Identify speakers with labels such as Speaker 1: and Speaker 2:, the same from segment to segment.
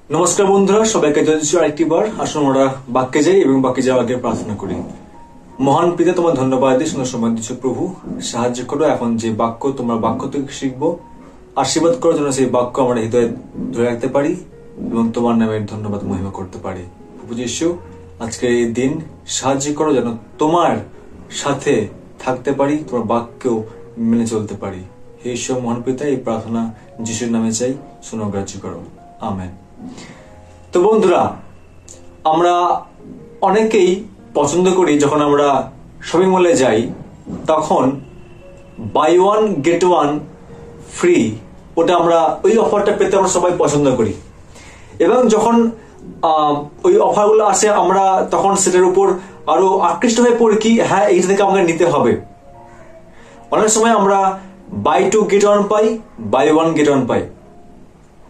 Speaker 1: নমস্কার বন্ধুরা, সবাইকে জানাচ্ছি আরেকটিবার। আসুন আমরা বাক্যে যাই এবং বাক্যে যাওয়ার আগে প্রার্থনা করি। মহান পিতা, তোমার ধন্যবাদ দিই, সুন্দর সময় দিচ্ছ প্রভু। সাহায্য করো এখন যে বাক্য তোমরা বাক্য থেকে শিখবো, আশীর্বাদ করার জন্য সেই বাক্য আমরা হৃদয়ে ধরে রাখতে পারি এবং তোমার নামের ধন্যবাদ মহিমা করতে পারি। প্রভু যিশু, আজকে এই দিন সাহায্য করো যেন তোমার সাথে থাকতে পারি, তোমার বাক্যও মেনে চলতে পারি। হে ঈশ্বর মহান পিতা, এই প্রার্থনা যিশুর নামে চাই, সুনগ্রাহ্য করো, আমেন। তো বন্ধুরা, আমরা অনেকেই পছন্দ করি যখন আমরা শপিং মলে যাই তখন buy one get one free, ওটা আমরা ওই অফারটা পেতে আমরা সবাই পছন্দ করি। এবং যখন ওই অফারগুলো আসে আমরা তখন সেটার উপর আরো আকৃষ্ট হয়ে পড়ি কি হ্যাঁ, এইটা থেকে আমাকে নিতে হবে। অনেক সময় আমরা বাই টু গেট ওয়ান পাই, বাই ওয়ান গেট ওয়ান পাই,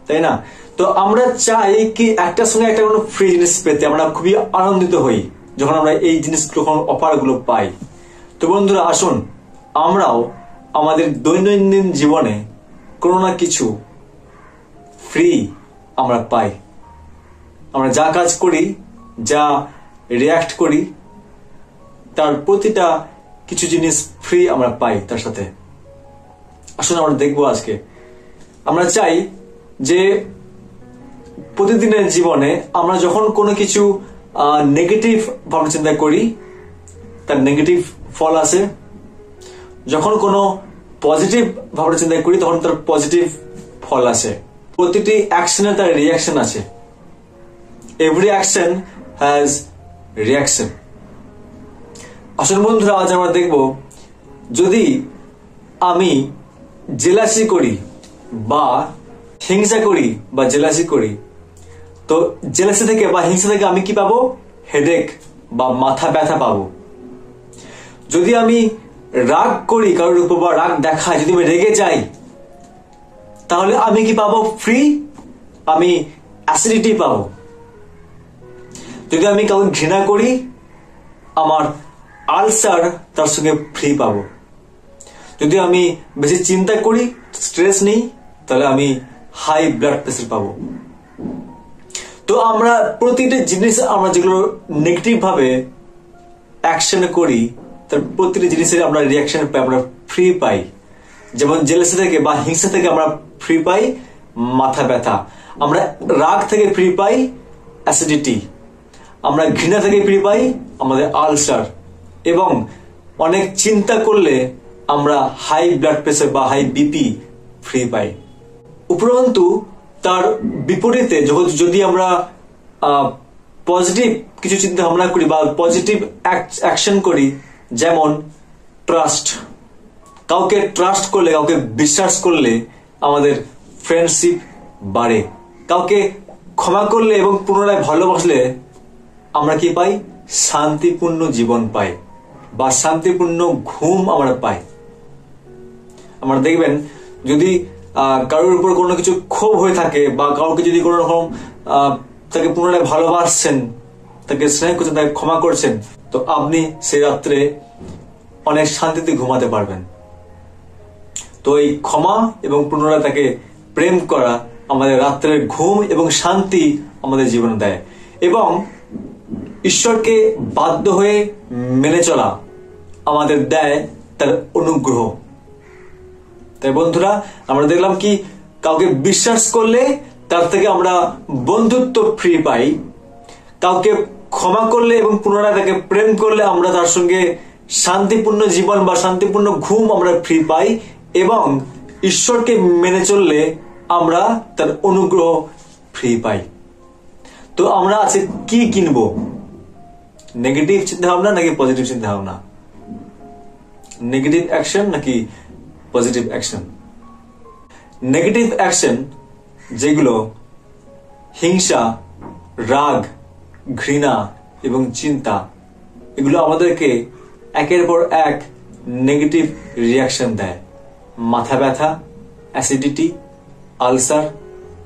Speaker 1: তাই না? তো আমরা চাই কি একটা সঙ্গে একটা কোনো ফ্রি জিনিস পেতে আমরা খুবই আনন্দিত হই যখন আমরা এই জিনিসগুলো অফার গুলো পাই। তো বন্ধুরা, আসুন আমরাও আমাদের দৈনন্দিন জীবনে কোনো না কিছু ফ্রি আমরা পাই। আমরা যা কাজ করি, যা রিয়াক্ট করি, তার প্রতিটা কিছু জিনিস ফ্রি আমরা পাই তার সাথে। আসুন আমরা দেখবো আজকে। আমরা চাই যে প্রতিদিনের জীবনে আমরা যখন কোনো কিছু নেগেটিভ ভাবনা চিন্তা করি তার নেগেটিভ ফল আসে, যখন কোনো পজিটিভ ভাবনা চিন্তা করি তখন তার পজিটিভ ফল আসে। প্রতিটি অ্যাকশনে তার রিয়াকশন আছে। Every action has reaction. আসলে বন্ধুরা, আজ আমরা দেখব যদি আমি জেলাসি করি বা হিংসা করি বা জেলাসি করি, তো জেলাসি থেকে বা হিংসা থেকে আমি কি পাবো? হেডেক বা মাথা ব্যথা পাবো। যদি আমি রাগ করি কারোর উপর বা রাগ দেখাই, যদি আমি রেগে যাই, তাহলে আমি কি পাবো? ফ্রি, আমি অ্যাসিডিটি পাবো। যদি আমি কাউকে ঘৃণা করি, আমার আলসার তার সঙ্গে ফ্রি পাবো। যদি আমি বেশি চিন্তা করি, স্ট্রেস নেই, তাহলে আমি হাই ব্লাড প্রেসার পাবো। তো আমরা প্রতিটা জিনিস আমরা যেগুলো নেগেটিভ ভাবে অ্যাকশন করি তার প্রতিটা জিনিসের আমরা রিয়াকশন পাই, আমরা ফ্রি পাই। যেমন জেলাসি থেকে বা হিংসা থেকে আমরা ফ্রি পাই মাথা ব্যথা, আমরা রাগ থেকে ফ্রি পাই অ্যাসিডিটি, আমরা ঘৃণা থেকে ফ্রি পাই আমাদের আলসার, এবং অনেক চিন্তা করলে আমরা হাই ব্লাড প্রেসার বা হাই বিপি ফ্রি পাই। উপরন্তু তার বিপরীতে যদি আমরা পজিটিভ কিছু চিন্তা ভাবনা করি বা পজিটিভ অ্যাকশন করি, যেমন ট্রাস্ট, কাউকে ট্রাস্ট করলে, কাউকে বিশ্বাস করলে আমাদের ফ্রেন্ডশিপ বাড়ে। কাউকে ক্ষমা করলে এবং পুনরায় ভালোবাসলে আমরা কি পাই? শান্তিপূর্ণ জীবন পাই বা শান্তিপূর্ণ ঘুম আমরা পাই। আমরা দেখবেন যদি কারোর উপর কোনো কিছু ক্ষোভ হয়ে থাকে বা কাউকে যদি কোনো রকম তাকে পুনরায় ভালোবাসছেন, তাকে স্নেহ করছেন, তাকে ক্ষমা করছেন, তো আপনি সেই রাত্রে অনেক শান্তিতে ঘুমাতে পারবেন। তো এই ক্ষমা এবং পুনরায় তাকে প্রেম করা আমাদের রাত্রের ঘুম এবং শান্তি আমাদের জীবনে দেয়, এবং ঈশ্বরকে বাধ্য হয়ে মেনে চলা আমাদের দেয় তার অনুগ্রহ। তাই বন্ধুরা, আমরা দেখলাম কি কাউকে বিশ্বাস করলে তার থেকে আমরা বন্ধুত্ব ফ্রি পাই, কাউকে ক্ষমা করলে এবং পুনরায় তাকে প্রেম করলে আমরা তার সঙ্গে শান্তিপূর্ণ জীবন বা শান্তিপূর্ণ ঘুম আমরা ফ্রি পাই, এবং ঈশ্বরকে মেনে চললে আমরা তার অনুগ্রহ ফ্রি পাই। তো আমরা আজকে কি কিনবো? নেগেটিভ চিন্তা ভাবনা নাকি পজিটিভ চিন্তা ভাবনা? নেগেটিভ অ্যাকশন নাকি পজিটিভ অ্যাকশন? নেগেটিভ অ্যাকশন যেগুলো হিংসা, রাগ, ঘৃণা এবং চিন্তা, এগুলো আমাদেরকে একের পর এক নেগেটিভ রিয়াকশন দেয়। মাথা ব্যথা, অ্যাসিডিটি, আলসার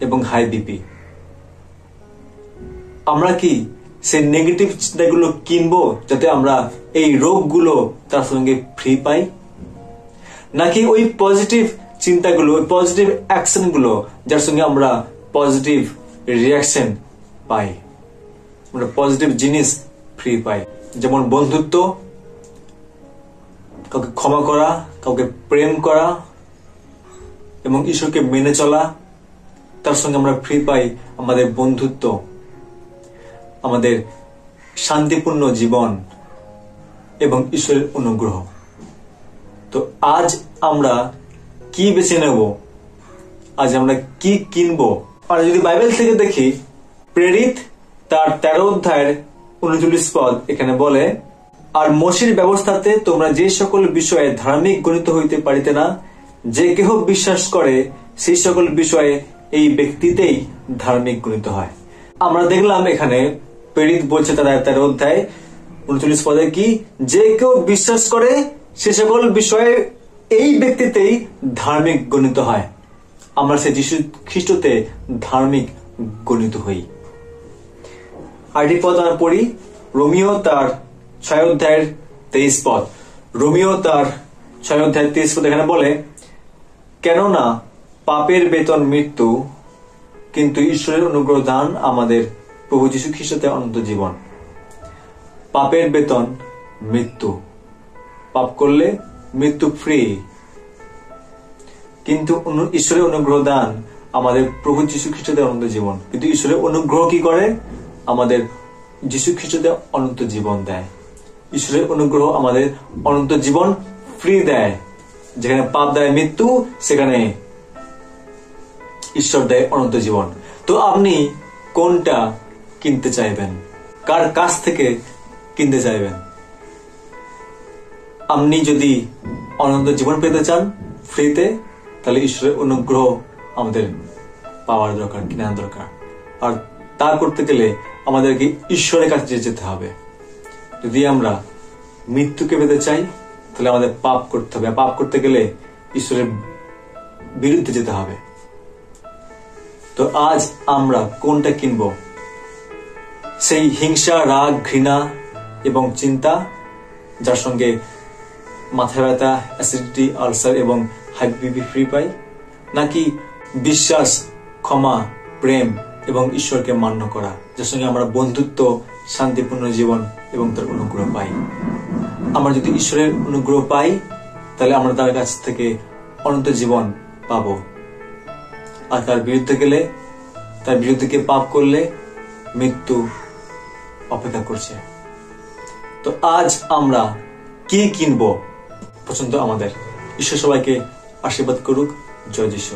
Speaker 1: এবং হাই বিপি। আমরা কি সেই নেগেটিভ চিন্তাগুলো কিনবো যাতে আমরা এই রোগগুলো তার সঙ্গে ফ্রি পাই, নাকি ওই পজিটিভ চিন্তাগুলো, ওই পজিটিভ অ্যাকশনগুলো যার সঙ্গে আমরা পজিটিভ রিয়াকশন পাই, আমরা পজিটিভ জিনিস ফ্রি পাই, যেমন বন্ধুত্ব, কাউকে ক্ষমা করা, কাউকে প্রেম করা এবং ঈশ্বরকে মেনে চলা। তার সঙ্গে আমরা ফ্রি পাই আমাদের বন্ধুত্ব, আমাদের শান্তিপূর্ণ জীবন এবং ঈশ্বরের অনুগ্রহ। তো আজ আমরা কি বেছে নেব, আজ আমরা কি কিনবো? আর যদি বাইবেল থেকে দেখি, প্রেরিত তার 13 অধ্যায়ের 39 পদ এখানে বলে, আর মোশির ব্যবস্থাতে তোমরা যে সকল বিষয়ে ধার্মিক গণিত হইতে পারিতে না, যে কেহ বিশ্বাস করে সেই সকল বিষয়ে এই ব্যক্তিতেই ধার্মিক গণিত হয়। আমরা দেখলাম এখানে প্রেরিত বলছে তার 13 অধ্যায় 39 পদে কি, যে কেউ বিশ্বাস করে সে সকল বিষয়ে এই ব্যক্তিতেই ধার্মিক গণিত হয়। আমরা সে যীশু খ্রিস্টতে ধার্মিক গণিত হই। আরেকটি পদ আমরা পড়ি, রোমিও তার 6 অধ্যায়ের 23 পদ। রোমিও তার 6 অধ্যায়ের 23 পদ এখানে বলে, কেননা পাপের বেতন মৃত্যু, কিন্তু ঈশ্বরের অনুগ্রহ দান আমাদের প্রভু যীশু খ্রিস্টতে অনন্ত জীবন। পাপের বেতন মৃত্যু, পাপ করলে মৃত্যু ফ্রি, কিন্তু ঈশ্বরের অনুগ্রহ দান আমাদের প্রভু যীশু খ্রিস্টতে অনন্ত জীবন। কিন্তু ঈশ্বরের অনুগ্রহ কি করে? আমাদের যীশু খ্রিস্টতে অনন্ত জীবন দেয়। ঈশ্বরের অনুগ্রহ আমাদের অনন্ত জীবন ফ্রি দেয়। যেখানে পাপ দেয় মৃত্যু, সেখানে ঈশ্বর দেয় অনন্ত জীবন। তো আপনি কোনটা কিনতে চাইবেন? কার কাছ থেকে কিনতে চাইবেন? আপনি যদি অনন্ত জীবন পেতে চান ফ্রিতে, তাহলে ঈশ্বরের অনুগ্রহ আমাদের পাওয়ার দরকার, কেনার দরকার। আর তা করতে গেলে আমাদেরকে ঈশ্বরের কাছে যেতে হবে। যদি আমরা মৃত্যুকে পেতে চাই, তাহলে আমাদের পাপ করতে হবে। পাপ করতে গেলে ঈশ্বরের বিরুদ্ধে যেতে হবে। তো আজ আমরা কোনটা কিনবো? সেই হিংসা, রাগ, ঘৃণা এবং চিন্তা, যার সঙ্গে মাথা ব্যথা, অ্যাসিডিটি, আলসার এবং হাই বিপি ফ্রি পাই, নাকি বিশ্বাস, ক্ষমা, প্রেম এবং ঈশ্বরকে মান্য করা, যার সঙ্গে আমরা বন্ধুত্ব, শান্তিপূর্ণ জীবন এবং তার অনুগ্রহ পাই? আমরা যদি ঈশ্বরের অনুগ্রহ পাই, তাহলে আমরা তার কাছ থেকে অনন্ত জীবন পাবো। আর তার বিরুদ্ধে গেলে, তার বিরুদ্ধে কে পাপ করলে মৃত্যু অপেক্ষা করছে। তো আজ আমরা কি কিনবো পছন্দ আমাদের? ঈশ্বর সবাইকে আশীর্বাদ করুক। জয় যিশু।